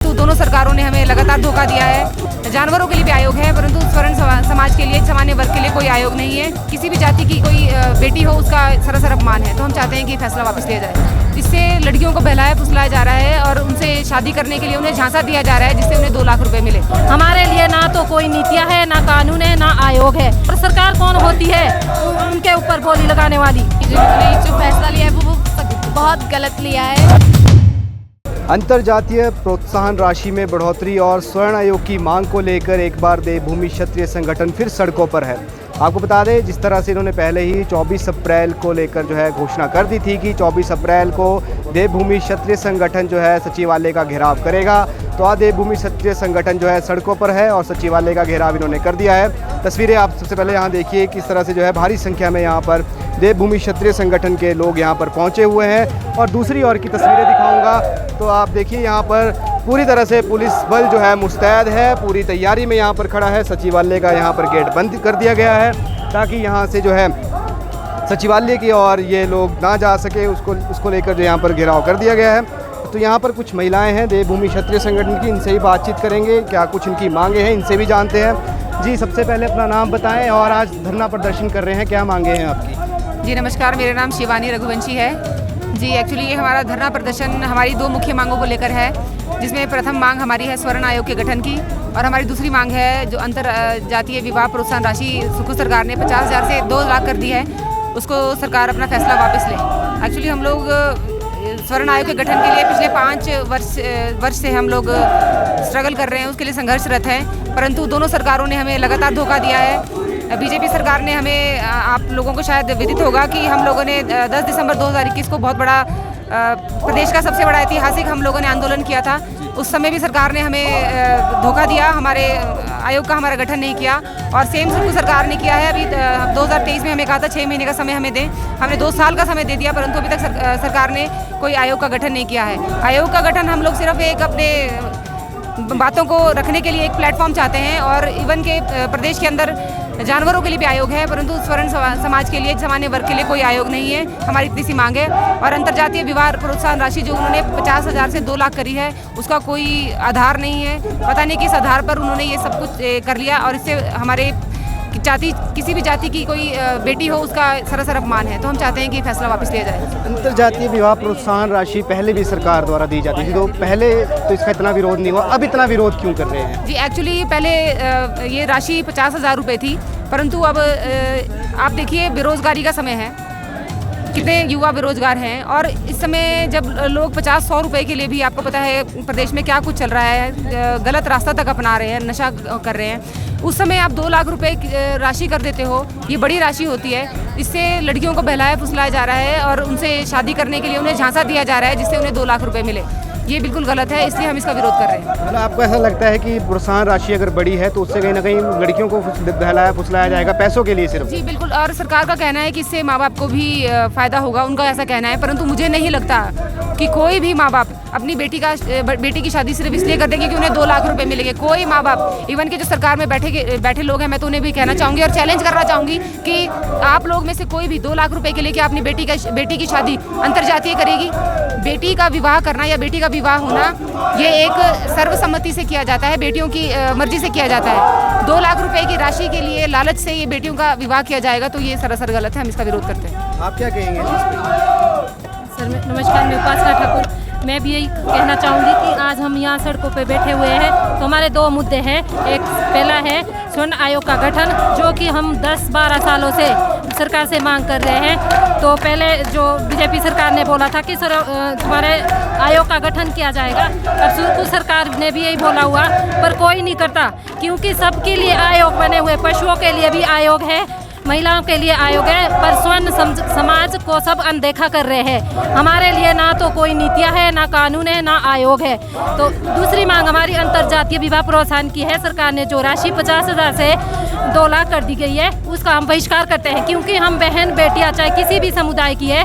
परंतु दोनों सरकारों ने हमें लगातार धोखा दिया है। जानवरों के लिए भी आयोग है, परंतु स्वर्ण समाज के लिए, सामान्य वर्ग के लिए कोई आयोग नहीं है। किसी भी जाति की कोई बेटी हो उसका सरासर अपमान है। तो हम चाहते हैं कि फैसला वापस लिया जाए। इससे लड़कियों को बहलाया फुसलाया जा रहा है और उनसे शादी करने के लिए उन्हें झांसा दिया जा रहा है, जिससे उन्हें 2 लाख रुपए मिले। हमारे लिए ना तो कोई नीतियाँ है, ना कानून है, ना आयोग है। और सरकार कौन होती है उनके ऊपर बोली लगाने वाली। जो फैसला लिया है वो बहुत गलत लिया है। अंतर्जातीय प्रोत्साहन राशि में बढ़ोतरी और स्वर्ण आयोग की मांग को लेकर एक बार देवभूमि क्षत्रिय संगठन फिर सड़कों पर है। आपको बता दें, जिस तरह से इन्होंने पहले ही 24 अप्रैल को लेकर जो है घोषणा कर दी थी कि 24 अप्रैल को देवभूमि क्षत्रिय संगठन जो है सचिवालय का घेराव करेगा, तो आज देवभूमि क्षत्रिय संगठन जो है सड़कों पर है और सचिवालय का घेराव इन्होंने कर दिया है। तस्वीरें आप सबसे पहले यहाँ देखिए किस तरह से जो है भारी संख्या में यहाँ पर देवभूमि क्षत्रिय संगठन के लोग यहाँ पर पहुँचे हुए हैं। और दूसरी ओर की तस्वीरें दिखाऊँगा तो आप देखिए यहाँ पर पूरी तरह से पुलिस बल जो है मुस्तैद है, पूरी तैयारी में यहाँ पर खड़ा है। सचिवालय का यहाँ पर गेट बंद कर दिया गया है ताकि यहाँ से जो है सचिवालय की ओर ये लोग ना जा सके, उसको लेकर जो यहाँ पर घेराव कर दिया गया है। तो यहाँ पर कुछ महिलाएं हैं देवभूमि क्षत्रिय संगठन की, इनसे ही बातचीत करेंगे, क्या कुछ इनकी मांगे हैं इनसे भी जानते हैं। जी, सबसे पहले अपना नाम बताएं और आज धरना प्रदर्शन कर रहे हैं, क्या मांगे हैं आपकी? जी नमस्कार, मेरा नाम शिवानी रघुवंशी है। जी एक्चुअली ये हमारा धरना प्रदर्शन हमारी 2 मुख्य मांगों को लेकर है, जिसमें प्रथम मांग हमारी है स्वर्ण आयोग के गठन की और हमारी दूसरी मांग है जो अंतर जातीय विवाह प्रोत्साहन राशि सुको सरकार ने 50,000 से 2 लाख कर दी है, उसको सरकार अपना फैसला वापस ले। एक्चुअली हम लोग स्वर्ण आयोग के गठन के लिए पिछले 5 वर्ष से हम लोग स्ट्रगल कर रहे हैं, उसके लिए संघर्षरत हैं, परंतु दोनों सरकारों ने हमें लगातार धोखा दिया है। बीजेपी सरकार ने हमें, आप लोगों को शायद विदित होगा कि हम लोगों ने 10 दिसंबर 2021 को बहुत बड़ा प्रदेश का सबसे बड़ा ऐतिहासिक हम लोगों ने आंदोलन किया था। उस समय भी सरकार ने हमें धोखा दिया, हमारे आयोग का हमारा गठन नहीं किया और सेम सुको सरकार ने किया है। अभी 2023 में हमें कहा था 6 महीने का समय हमें दें, हमने 2 साल का समय दे दिया, परंतु अभी तक सरकार ने कोई आयोग का गठन नहीं किया है। आयोग का गठन हम लोग सिर्फ एक अपने बातों को रखने के लिए एक प्लेटफॉर्म चाहते हैं और इवन के प्रदेश के अंदर जानवरों के लिए भी आयोग है, परंतु स्वर्ण समाज के लिए, सामान्य वर्ग के लिए कोई आयोग नहीं है। हमारी इतनी सी मांग है। और अंतर्जातीय विवाह प्रोत्साहन राशि जो उन्होंने 50,000 से 2 लाख करी है, उसका कोई आधार नहीं है। पता नहीं किस आधार पर उन्होंने ये सब कुछ कर लिया और इससे हमारे किसी भी जाति की कोई बेटी हो उसका सरासर अपमान है। तो हम चाहते हैं कि फैसला वापस लिया जाए। अंतर्जातीय विवाह प्रोत्साहन राशि पहले भी सरकार द्वारा दी जाती थी, तो पहले तो इसका इतना विरोध नहीं हुआ, अब इतना विरोध क्यों कर रहे हैं? जी एक्चुअली पहले ये राशि 50,000 रुपये थी, परंतु अब आप देखिए बेरोजगारी का समय है, कितने युवा बेरोजगार हैं और इस समय जब लोग 50-100 रुपए के लिए भी, आपको पता है प्रदेश में क्या कुछ चल रहा है, गलत रास्ता तक अपना रहे हैं, नशा कर रहे हैं, उस समय आप 2 लाख रुपए राशि कर देते हो, ये बड़ी राशि होती है। इससे लड़कियों को बहलाया फुसलाया जा रहा है और उनसे शादी करने के लिए उन्हें झांसा दिया जा रहा है, जिससे उन्हें 2 लाख रुपए मिले। ये बिल्कुल गलत है, इसलिए हम इसका विरोध कर रहे हैं। मतलब आपको ऐसा लगता है कि प्रोत्साहन राशि अगर बड़ी है तो उससे कहीं ना कहीं लड़कियों को बहलाया फुसलाया जाएगा पैसों के लिए सिर्फ? जी बिल्कुल, और सरकार का कहना है कि इससे माँ बाप को भी फायदा होगा, उनका ऐसा कहना है, परंतु मुझे नहीं लगता कि कोई भी माँ बाप अपनी बेटी की शादी सिर्फ इसलिए कर देंगे कि उन्हें 2 लाख रुपए मिलेंगे। कोई माँ बाप, इवन के जो सरकार में बैठे लोग हैं, मैं तो उन्हें भी कहना चाहूँगी और चैलेंज करना चाहूँगी कि आप लोग में से कोई भी 2 लाख रुपए के लिए क्या अपनी बेटी की शादी अंतर्जातीय करेगी? बेटी का विवाह करना या बेटी का विवाह होना ये एक सर्वसम्मति से किया जाता है, बेटियों की मर्जी से किया जाता है। 2 लाख रुपए की राशि के लिए लालच से ये बेटियों का विवाह किया जाएगा, तो ये सरासर गलत है, हम इसका विरोध करते हैं। आप क्या कहेंगे? सर नमस्कार, मैं उपासना ठाकुर। मैं भी यही कहना चाहूँगी कि आज हम यहाँ सड़कों पे बैठे हुए हैं तो हमारे 2 मुद्दे हैं। एक पहला है स्वर्ण आयोग का गठन, जो कि हम 10-12 सालों से सरकार से मांग कर रहे हैं। तो पहले जो बीजेपी सरकार ने बोला था कि सर तुम्हारे आयोग का गठन किया जाएगा, अब सुको सरकार ने भी यही बोला हुआ, पर कोई नहीं करता, क्योंकि सबके लिए आयोग बने हुए, पशुओं के लिए भी आयोग है, महिलाओं के लिए आयोग है, पर स्वर्ण समाज को सब अनदेखा कर रहे हैं। हमारे लिए ना तो कोई नीतियाँ है, ना कानून है, ना आयोग है। तो दूसरी मांग हमारी अंतर्जातीय विवाह प्रोत्साहन की है। सरकार ने जो राशि 50,000 से 2 लाख कर दी गई है, उसका हम बहिष्कार करते हैं, क्योंकि हम बहन बेटियाँ चाहे किसी भी समुदाय की है,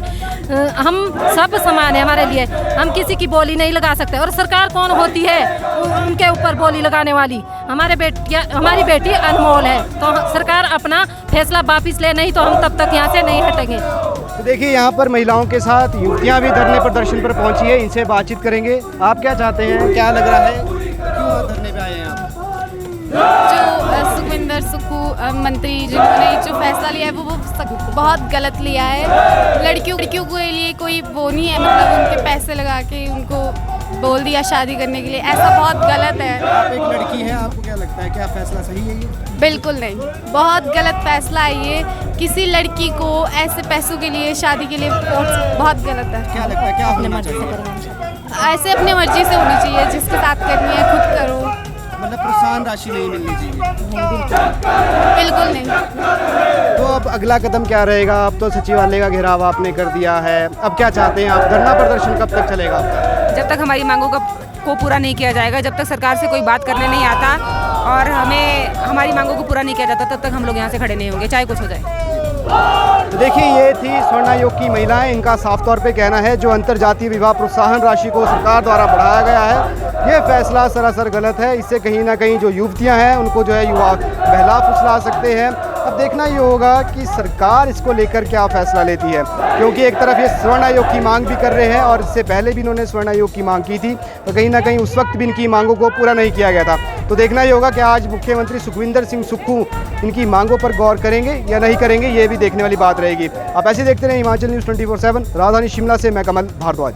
हम सब समान है हमारे लिए, हम किसी की बोली नहीं लगा सकते। और सरकार कौन होती है उनके ऊपर बोली लगाने वाली? हमारी बेटी अनमोल है, तो सरकार अपना फैसला वापिस ले, नहीं तो हम तब तक यहाँ से नहीं हटेंगे। तो देखिए यहाँ पर महिलाओं के साथ युवतियाँ भी धरने प्रदर्शन पर पहुँची है, इनसे बातचीत करेंगे। आप क्या चाहते हैं, क्या लग रहा है? जो सुखविंदर सुक्खू मंत्री जिन्होंने जो फैसला लिया है वो बहुत गलत लिया है। लड़कियों के लिए कोई वो नहीं है, मतलब उनके पैसे लगा के उनको बोल दिया शादी करने के लिए, ऐसा बहुत गलत है। आप एक लड़की हैं, आपको क्या लगता है क्या फैसला सही है ये? बिल्कुल नहीं, बहुत गलत फैसला है ये। किसी लड़की को ऐसे पैसों के लिए शादी के लिए बहुत गलत है। क्या लगता है क्या होना चाहिए? ऐसे अपनी मर्जी से होनी चाहिए, जिसके साथ करनी है खुद करो। मतलब प्रोत्साहन राशि नहीं मिलनी चाहिए। बिल्कुल नहीं। तो अब अगला कदम क्या रहेगा? अब तो सचिवालय का घेराव आपने कर दिया है, अब क्या चाहते हैं आप? धरना प्रदर्शन कब तक चलेगा आपका? जब तक हमारी मांगों को पूरा नहीं किया जाएगा, जब तक सरकार से कोई बात करने नहीं आता और हमें हमारी मांगों को पूरा नहीं किया जाता, तब तक हम लोग यहाँ से खड़े नहीं होंगे, चाहे कुछ हो जाए। देखिए, ये थी स्वर्ण आयोग की महिलाएं। इनका साफ तौर पे कहना है जो अंतर्जातीय विवाह प्रोत्साहन राशि को सरकार द्वारा बढ़ाया गया है, ये फैसला सरासर गलत है। इससे कहीं ना कहीं जो युवतियां हैं उनको जो है युवा बहला फुसला सकते हैं। अब देखना ये होगा कि सरकार इसको लेकर क्या फैसला लेती है, क्योंकि एक तरफ ये स्वर्ण आयोग की मांग भी कर रहे हैं और इससे पहले भी इन्होंने स्वर्ण आयोग की मांग की थी, तो कहीं ना कहीं उस वक्त भी इनकी मांगों को पूरा नहीं किया गया था। तो देखना ये होगा कि आज मुख्यमंत्री सुखविंदर सिंह सुक्खू इनकी मांगों पर गौर करेंगे या नहीं करेंगे, ये भी देखने वाली बात रहेगी। आप ऐसे देखते रहे हिमाचल न्यूज़ 24/7। राजधानी शिमला से मैं कमल भारद्वाज।